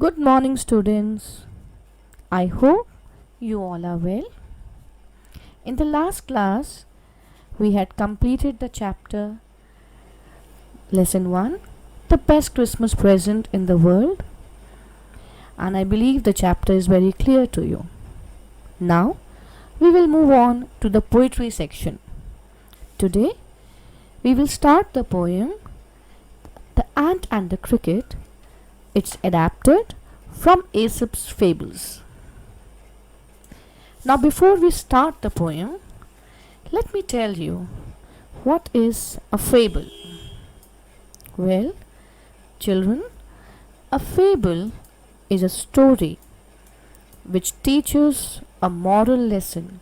Good morning, students. I hope you all are well. In the last class, we had completed the chapter Lesson 1, The Best Christmas Present in the World, and I believe the chapter is very clear to you. Now, we will move on to the poetry section. Today, we will start the poem The Ant and the Cricket. It's adapted from Aesop's Fables. Now, before we start the poem, let me tell you what is a fable. Well, children, a fable is a story which teaches a moral lesson.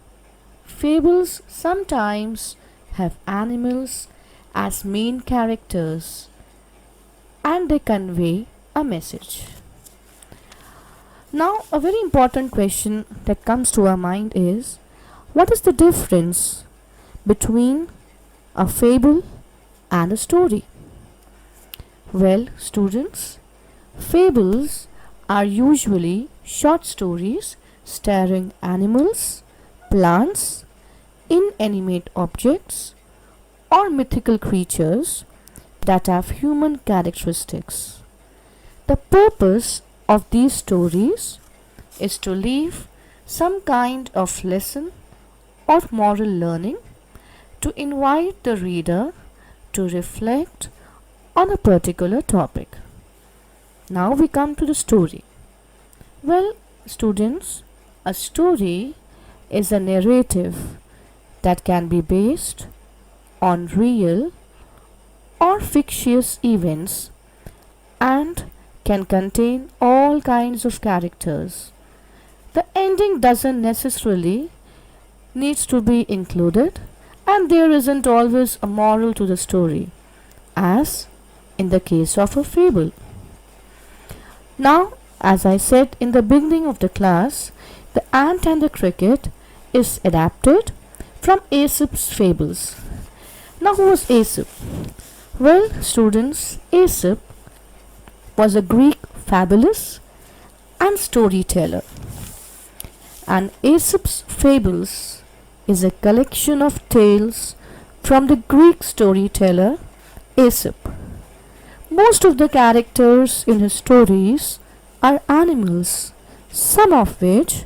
Fables sometimes have animals as main characters and they convey a message. Now, a very important question that comes to our mind is, what is the difference between a fable and a story? Well, students, fables are usually short stories starring animals, plants, inanimate objects, or mythical creatures that have human characteristics. The purpose of these stories is to leave some kind of lesson or moral learning, to invite the reader to reflect on a particular topic. Now we come to the story. Well, students, a story is a narrative that can be based on real or fictitious events and can contain all kinds of characters. The ending doesn't necessarily needs to be included, and there isn't always a moral to the story, as in the case of a fable. Now, as I said in the beginning of the class, The Ant and the Cricket is adapted from Aesop's Fables. Now, who was Aesop? Well, students, Aesop was a Greek fabulist and storyteller. And Aesop's Fables is a collection of tales from the Greek storyteller Aesop. Most of the characters in his stories are animals, some of which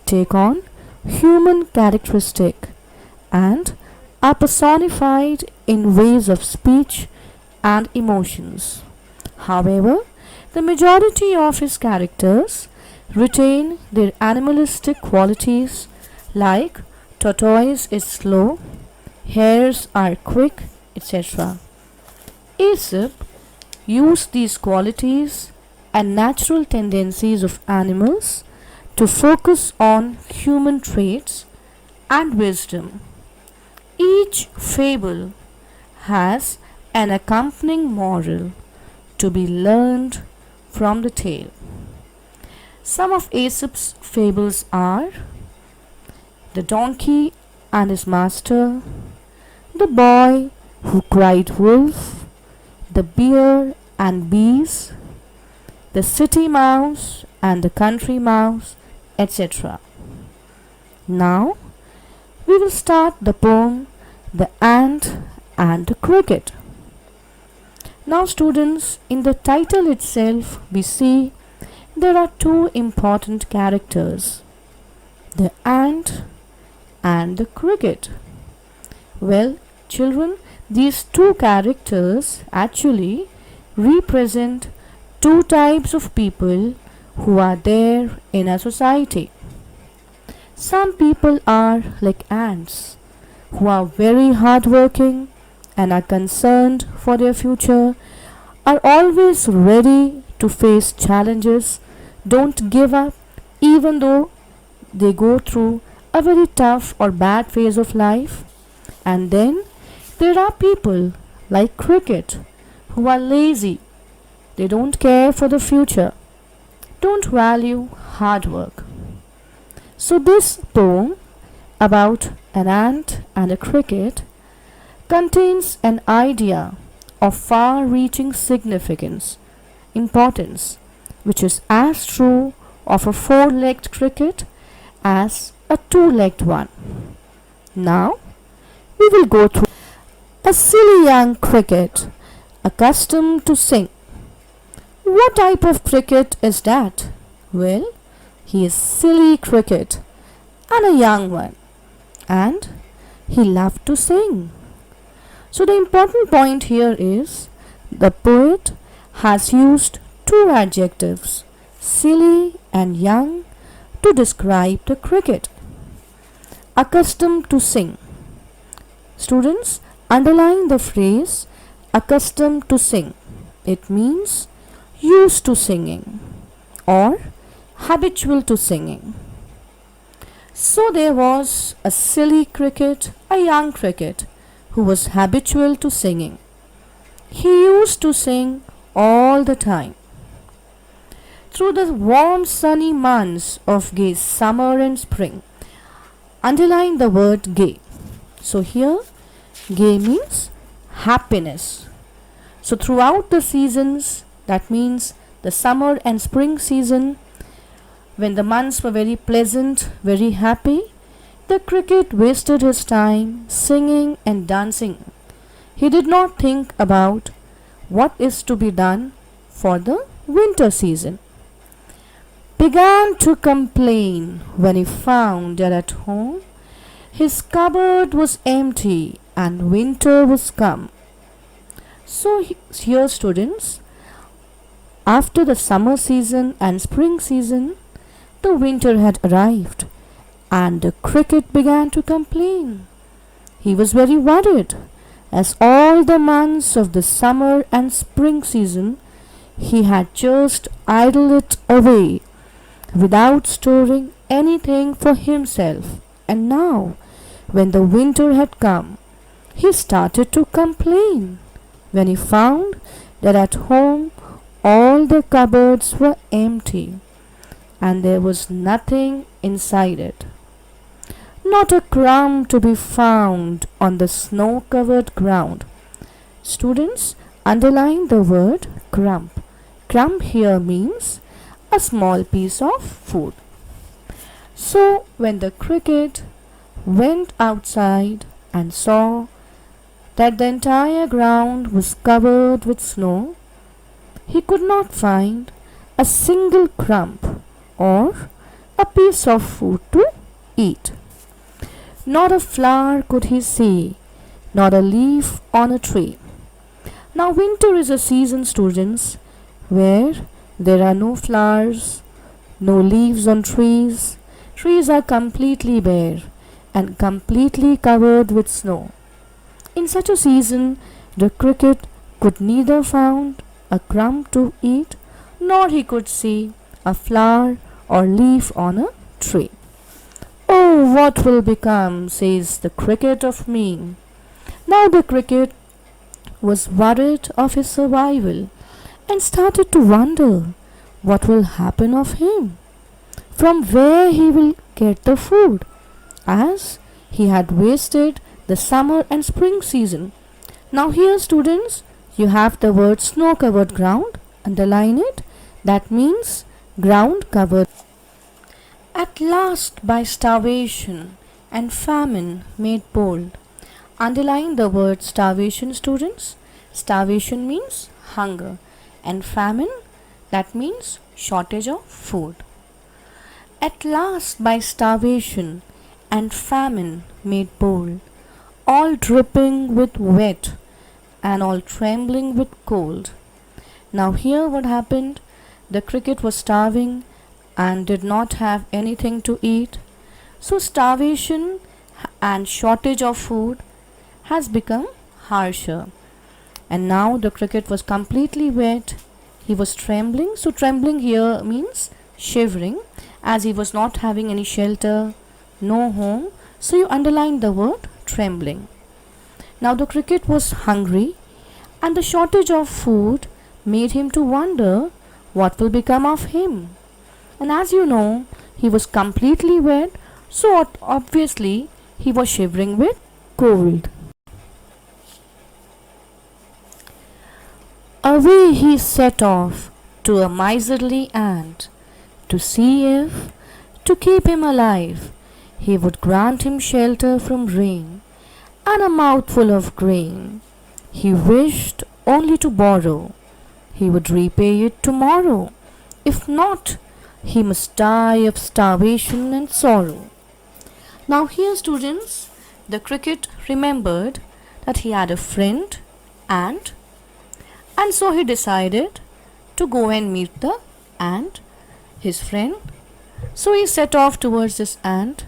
take on human characteristic and are personified in ways of speech and emotions. However, the majority of his characters retain their animalistic qualities, like tortoise is slow, hares are quick, etc. Aesop used these qualities and natural tendencies of animals to focus on human traits and wisdom. Each fable has an accompanying moral to be learned from the tale. Some of Aesop's fables are The Donkey and His Master, The Boy Who Cried Wolf, The Bear and Bees, The City Mouse and the Country Mouse, etc. Now, we will start the poem The Ant and the Cricket. Now, students, in the title itself, we see there are two important characters, the ant and the cricket. Well, children, these two characters actually represent two types of people who are there in a society. Some people are like ants, who are very hardworking and are concerned for their future, are always ready to face challenges, don't give up even though they go through a very tough or bad phase of life. And then there are people like cricket who are lazy, they don't care for the future, don't value hard work. So this poem about an ant and a cricket contains an idea of far-reaching significance, importance, which is as true of a four-legged cricket as a two-legged one. Now, we will go through a silly young cricket accustomed to sing. What type of cricket is that? Well, he is silly cricket and a young one, and he loved to sing. So the important point here is the poet has used two adjectives, silly and young, to describe the cricket. Accustomed to sing. Students, underline the phrase accustomed to sing. It means used to singing or habitual to singing. So there was a silly cricket, a young cricket, who was habitual to singing. He used to sing all the time. Through the warm sunny months of gay summer and spring, underline the word gay. So here, gay means happiness. So throughout the seasons, that means the summer and spring season, when the months were very pleasant, very happy, the cricket wasted his time singing and dancing. He did not think about what is to be done for the winter season. Began to complain when he found that at home his cupboard was empty and winter was come. So here, students, after the summer season and spring season, the winter had arrived and the cricket began to complain. He was very worried, as all the months of the summer and spring season he had just idled it away without storing anything for himself, and now, when the winter had come, he started to complain when he found that at home all the cupboards were empty and there was nothing inside it. Not a crumb to be found on the snow-covered ground. Students, underline the word crumb. Crumb here means a small piece of food. So when the cricket went outside and saw that the entire ground was covered with snow, he could not find a single crumb or a piece of food to eat. Not a flower could he see, not a leaf on a tree. Now winter is a season, students, where there are no flowers, no leaves on trees. Trees are completely bare and completely covered with snow. In such a season, the cricket could neither find a crumb to eat, nor he could see a flower or leaf on a tree. Oh, what will become, says the cricket, of me? Now the cricket was worried of his survival and started to wonder what will happen of him, from where he will get the food, as he had wasted the summer and spring season. Now here, students, you have the word snow-covered ground. Underline it. That means ground covered. At last, by starvation and famine made bold. Underline the word starvation, students. Starvation means hunger, and famine, that means shortage of food. At last, by starvation and famine made bold, all dripping with wet and all trembling with cold. Now here what happened? The cricket was starving and did not have anything to eat. So starvation and shortage of food has become harsher. And now the cricket was completely wet. He was trembling. So trembling here means shivering, as he was not having any shelter, no home. So you underline the word trembling. Now the cricket was hungry, and the shortage of food made him to wonder what will become of him. And as you know, he was completely wet, so obviously he was shivering with cold. Away he set off to a miserly ant to see if, to keep him alive, he would grant him shelter from rain and a mouthful of grain. He wished only to borrow. He would repay it tomorrow. If not, he must die of starvation and sorrow. Now, here, students, the cricket remembered that he had a friend, ant, and so he decided to go and meet the ant, his friend. So he set off towards this ant.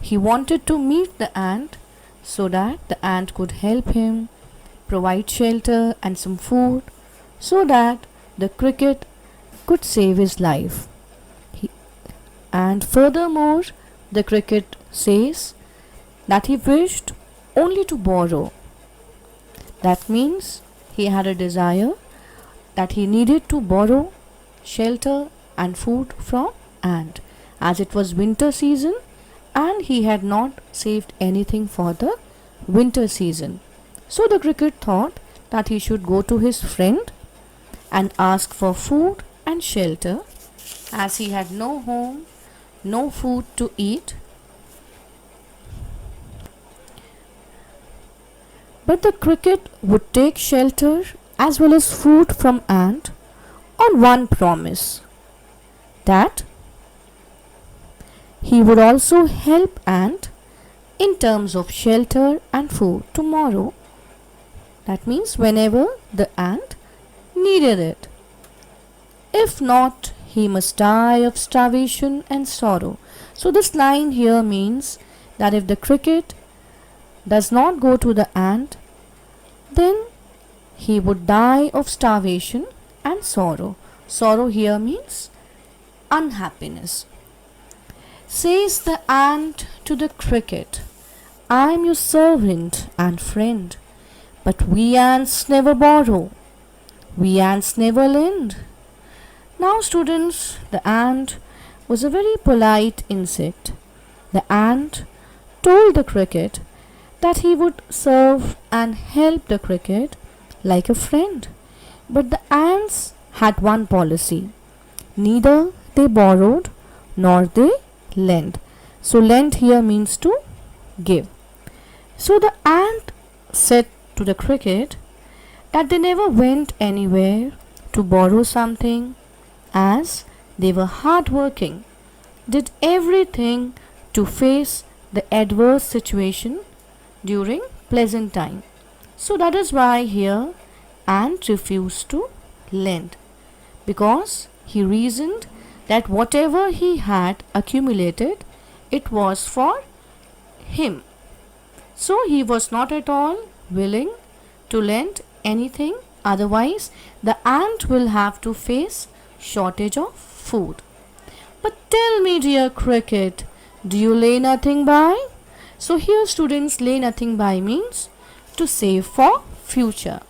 He wanted to meet the ant so that the ant could help him provide shelter and some food so that the cricket could save his life. And furthermore, the cricket says that he wished only to borrow. That means he had a desire that he needed to borrow shelter and food from ant, as it was winter season and he had not saved anything for the winter season. So the cricket thought that he should go to his friend and ask for food and shelter, as he had no home, no food to eat. But the cricket would take shelter as well as food from ant on one promise, that he would also help ant in terms of shelter and food tomorrow. That means whenever the ant needed it. If not, he must die of starvation and sorrow. So this line here means that if the cricket does not go to the ant, then he would die of starvation and sorrow. Sorrow here means unhappiness. Says the ant to the cricket, I am your servant and friend, but we ants never borrow, we ants never lend. Now, students, the ant was a very polite insect. The ant told the cricket that he would serve and help the cricket like a friend. But the ants had one policy: neither they borrowed nor they lent. So lent here means to give. So the ant said to the cricket that they never went anywhere to borrow something, as they were hardworking, did everything to face the adverse situation during pleasant time. So that is why here ant refused to lend, because he reasoned that whatever he had accumulated, it was for him. So he was not at all willing to lend anything, otherwise the ant will have to face shortage of food. But tell me, dear cricket, do you lay nothing by? So here, students, lay nothing by means to save for future.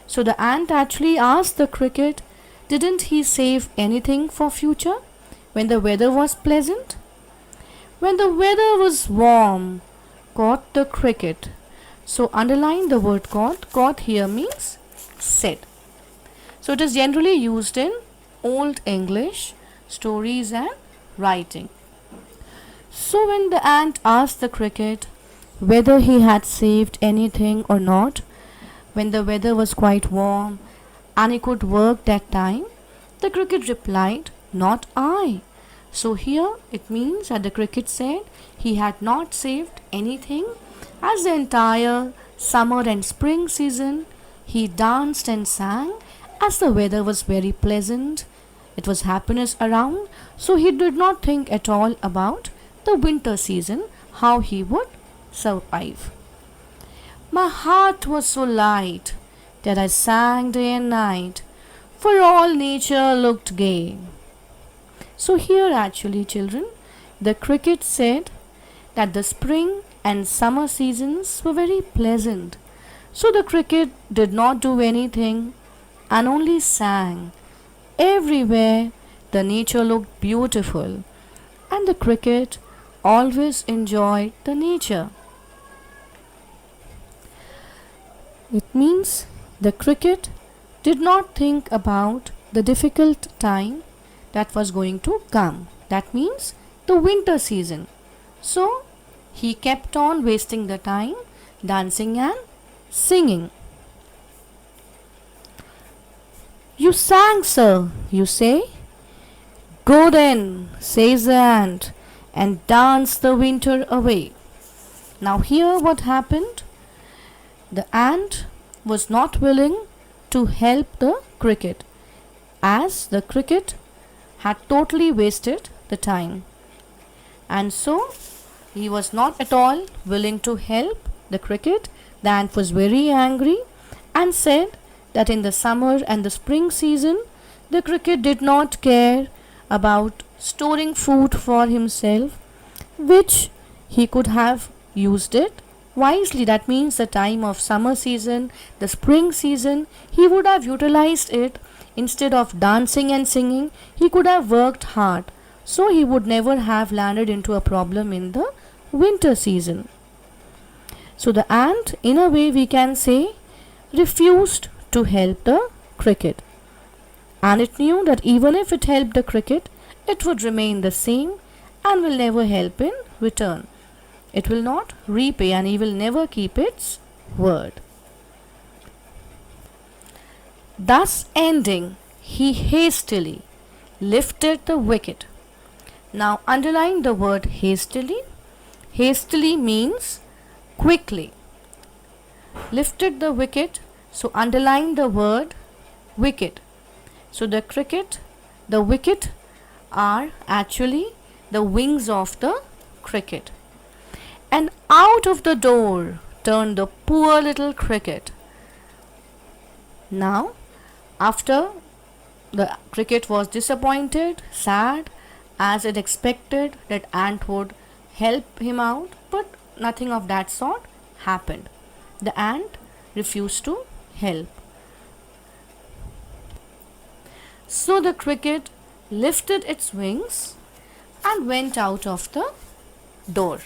So the ant actually asked the cricket, didn't he save anything for future when the weather was pleasant? When the weather was warm, caught the cricket. So underline the word caught. Caught here means said. So it is generally used in Old English stories and writing. So when the ant asked the cricket whether he had saved anything or not, when the weather was quite warm and he could work that time, the cricket replied, not I. So here it means that the cricket said he had not saved anything, as the entire summer and spring season he danced and sang, as the weather was very pleasant. It was happiness around, so he did not think at all about the winter season, how he would survive. My heart was so light that I sang day and night, for all nature looked gay. So here actually, children, the cricket said that the spring and summer seasons were very pleasant. So the cricket did not do anything and only sang. Everywhere the nature looked beautiful, and the cricket always enjoyed the nature. It means the cricket did not think about the difficult time that was going to come. That means the winter season. So he kept on wasting the time dancing and singing. You sang, sir, you say. Go then, says the ant, and dance the winter away. Now, here what happened? The ant was not willing to help the cricket, as the cricket had totally wasted the time. And so he was not at all willing to help the cricket. The ant was very angry and said that in the summer and the spring season, the cricket did not care about storing food for himself, which he could have used it wisely. That means the time of summer season, the spring season, he would have utilized it. Instead of dancing and singing, he could have worked hard. So he would never have landed into a problem in the winter season. So the ant, in a way we can say, refused to help the cricket. And it knew that even if it helped the cricket, it would remain the same and will never help in return. It will not repay and he will never keep its word. Thus ending, he hastily lifted the wicket. Now underline the word hastily. Hastily means quickly. Lifted the wicket, so underline the word wicket. So the wicket are actually the wings of the cricket. And out of the door turned the poor little cricket. Now, after the cricket was disappointed, sad, as it expected that ant would help him out, but nothing of that sort happened. The ant refused to help. So the cricket lifted its wings and went out of the door.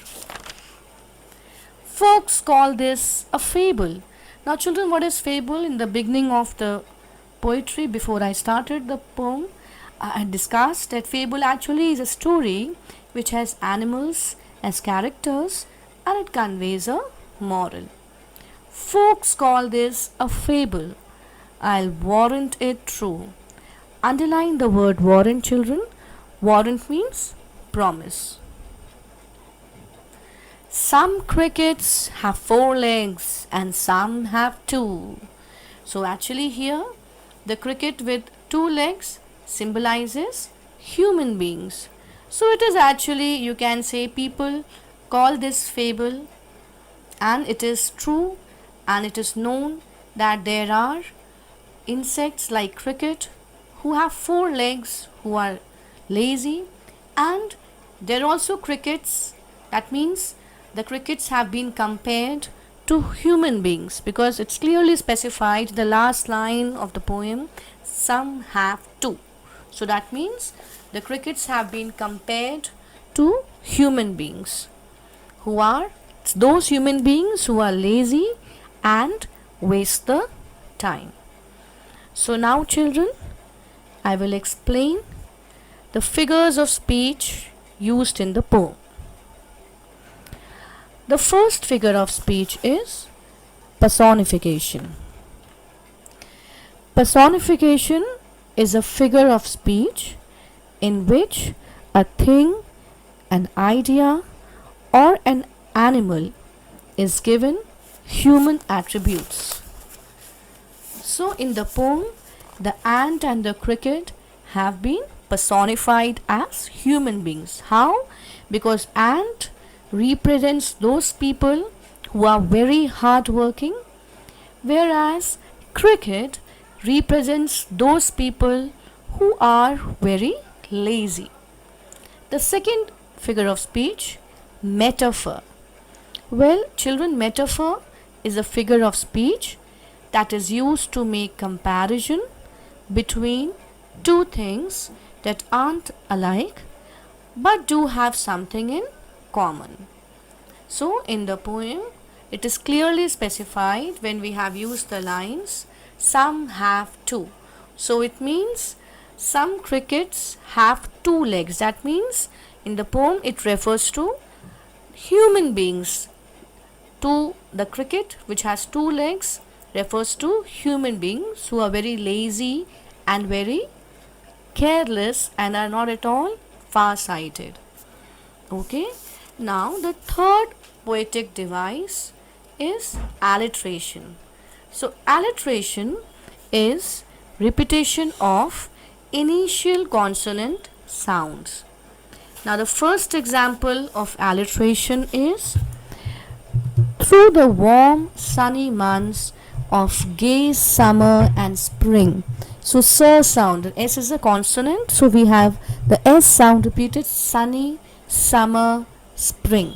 Folks call this a fable. Now children, what is fable? In the beginning of the poetry, before I started the poem, I discussed that fable actually is a story which has animals as characters and it conveys a moral. Folks call this a fable. I'll warrant it true. Underline the word warrant, children. Warrant means promise. Some crickets have 4 legs and some have 2. So actually here the cricket with 2 legs symbolizes human beings. So it is actually, you can say, people call this fable, and it is true, and it is known that there are insects like cricket who have 4 legs, who are lazy, and there are also crickets, that means the crickets have been compared to human beings, because it's clearly specified the last line of the poem, some have 2. So that means the crickets have been compared to human beings, who are those human beings who are lazy and waste the time. So now children, I will explain the figures of speech used in the poem. The first figure of speech is personification. Personification is a figure of speech in which a thing, an idea, or an animal is given human attributes. So in the poem, the ant and the cricket have been personified as human beings. How? Because ant represents those people who are very hardworking, whereas cricket represents those people who are very lazy. The second figure of speech, metaphor. Well, children, metaphor is a figure of speech that is used to make comparison between two things that aren't alike but do have something in common. So in the poem it is clearly specified when we have used the lines some have 2. So it means some crickets have two legs. That means in the poem it refers to human beings. The cricket which has two legs refers to human beings who are very lazy and very careless and are not at all far-sighted. Okay, now the third poetic device is alliteration. So alliteration is repetition of initial consonant sounds. Now the first example of alliteration is through the warm sunny months of gay summer and spring. So sound, the S is a consonant, so we have the S sound repeated, sunny, summer, spring.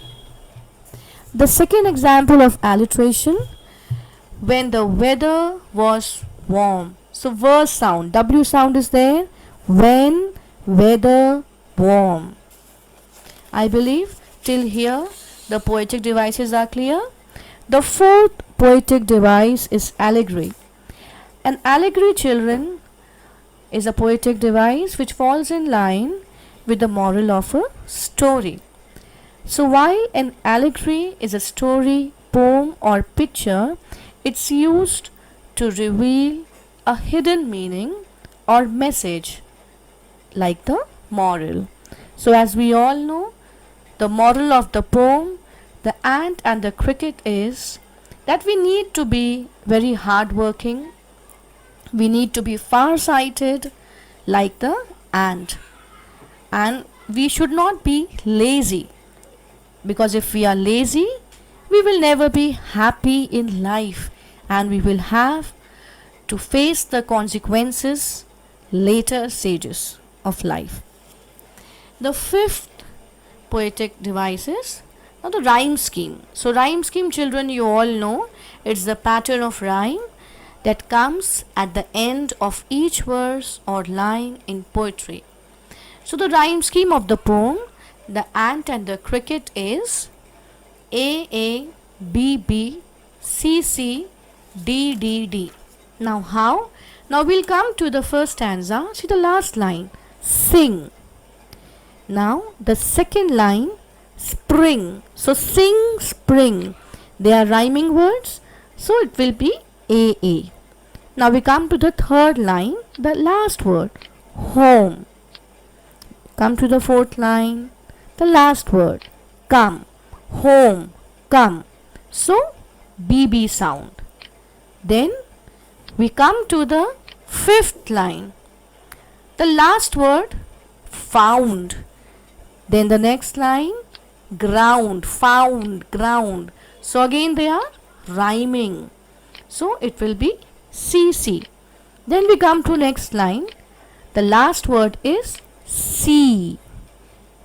The second example of alliteration, when the weather was warm. So verse sound, W sound is there, when weather warm. I believe till here the poetic devices are clear. The fourth poetic device is allegory. An allegory, children, is a poetic device which falls in line with the moral of a story. So while an allegory is a story, poem or picture, it's used to reveal a hidden meaning or message like the moral. So as we all know, the moral of the poem The Ant and the Cricket is that we need to be very hardworking, we need to be far-sighted like the ant, and we should not be lazy, because if we are lazy, we will never be happy in life and we will have to face the consequences later stages of life. The fifth poetic device is now the rhyme scheme. So rhyme scheme, children, you all know, it's the pattern of rhyme that comes at the end of each verse or line in poetry. So the rhyme scheme of the poem The Ant and the Cricket is A A B B C C D D D. Now how? Now we'll come to the first stanza. See the last line, sing. Now the second line, spring. So sing, spring. They are rhyming words, so it will be AA. Now we come to the third line, the last word, home. Come to the fourth line, the last word, come. Home, come. So BB sound. Then we come to the fifth line, the last word, found. Then the next line, ground, found, ground. So again they are rhyming, so it will be CC. Then we come to next line, the last word is C.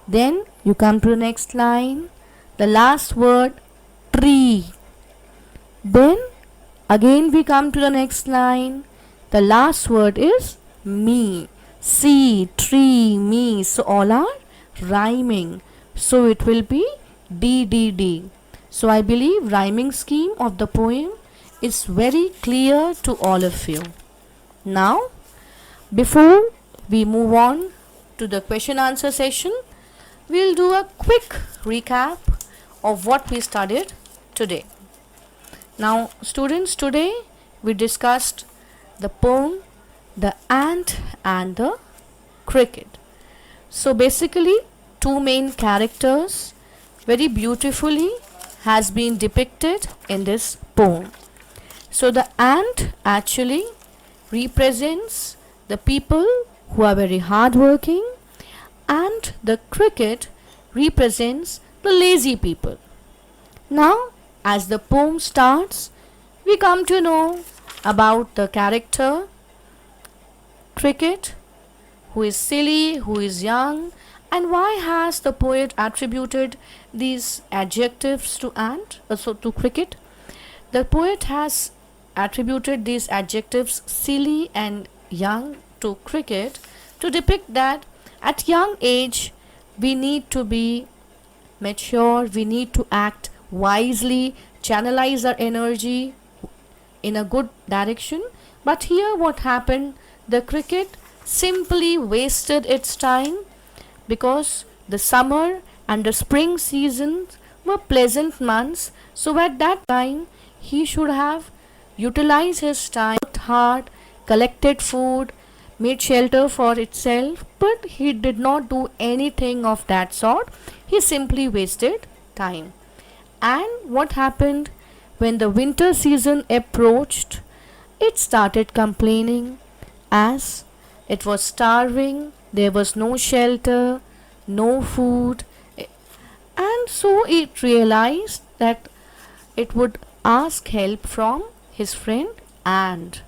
Then you come to the next line, the last word, tree. Then again we come to the next line, the last word is me. C, tree, me. So all are rhyming, so it will be D D D. So I believe rhyming scheme of the poem is very clear to all of you. Now before we move on to the question answer session, we'll do a quick recap of what we studied today. Now students, today we discussed the poem The Ant and the Cricket. So basically two main characters very beautifully has been depicted in this poem. So the ant actually represents the people who are very hardworking, and the cricket represents the lazy people. Now as the poem starts, we come to know about the character Cricket, who is silly, who is young, and why has the poet attributed these adjectives to to Cricket? The poet has attributed these adjectives silly and young to Cricket to depict that at young age we need to be mature, we need to act wisely, channelize our energy in a good direction. But here what happened, the cricket simply wasted its time because the summer and the spring seasons were pleasant months. So at that time, he should have utilized his time, worked hard, collected food, made shelter for itself, but he did not do anything of that sort. He simply wasted time. And what happened when the winter season approached? It started complaining as it was starving, there was no shelter, no food, and so it realized that it would ask help from his friend ant.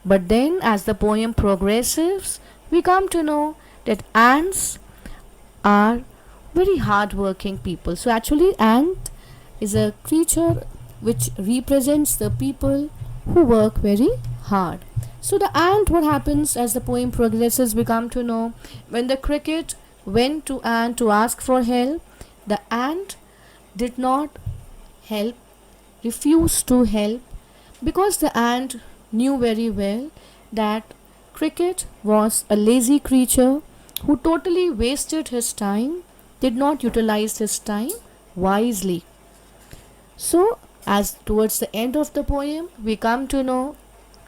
But then, as the poem progresses, we come to know that ants are very hard-working people. So, actually, ant is a creature which represents the people who work very hard. So, the ant, what happens as the poem progresses, we come to know when the cricket went to ant to ask for help, the ant did not help, refused to help, because the ant knew very well that cricket was a lazy creature who totally wasted his time, did not utilize his time wisely. So, as towards the end of the poem, we come to know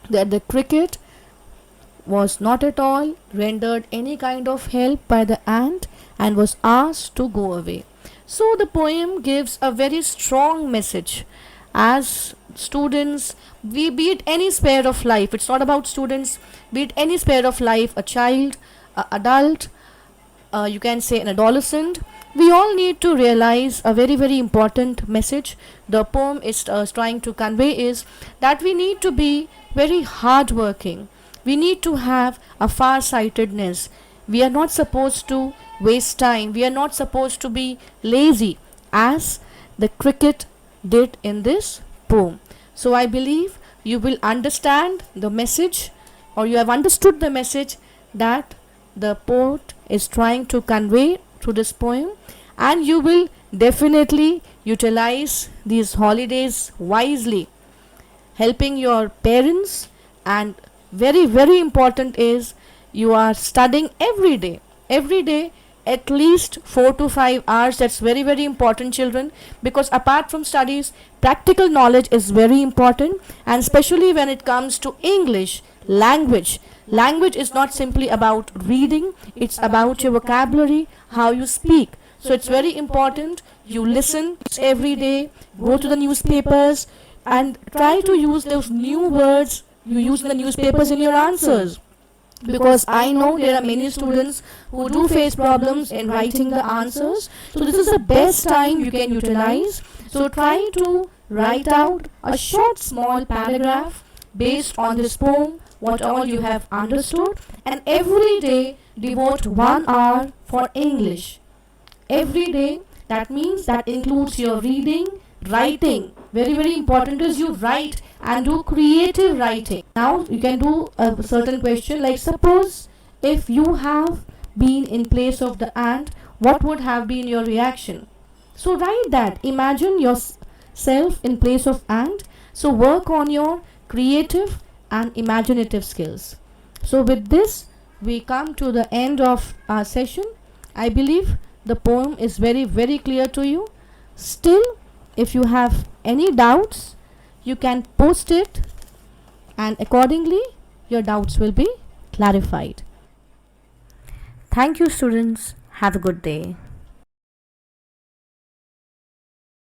that the cricket was not at all rendered any kind of help by the ant and was asked to go away. So, the poem gives a very strong message. As students, we be it any sphere of life, it's not about students, be it any sphere of life, a child, a adult, you can say an adolescent, we all need to realize a very very important message the poem is trying to convey is that we need to be very hardworking. We need to have a far-sightedness. We are not supposed to waste time. We are not supposed to be lazy as the cricket did in this poem. So I believe you will understand the message, or you have understood the message that the poet is trying to convey through this poem, and you will definitely utilize these holidays wisely, helping your parents, and very very important is you are studying every day at least 4 to 5 hours. That's very very important, children, because apart from studies, practical knowledge is very important, and especially when it comes to English language. Language is not simply about reading, it's about your vocabulary, how you speak. So it's very important you listen every day, go to the newspapers, and try to use those new words you use in the newspapers in your answers, because I know there are many students who do face problems in writing the answers. So this is the best time you can utilize. So try to write out a short small paragraph based on this poem, what all you have understood, and every day devote 1 hour for English. Every day, that means that includes your reading, writing. Very very important is you write and do creative writing. Now you can do a certain question like, suppose if you have been in place of the ant, what would have been your reaction? So write that, imagine yourself in place of ant. So work on your creative and imaginative skills. So with this we come to the end of our session. I believe the poem is very very clear to you. Still, if you have any doubts, you can post it, and accordingly your doubts will be clarified. Thank you, students. Have a good day.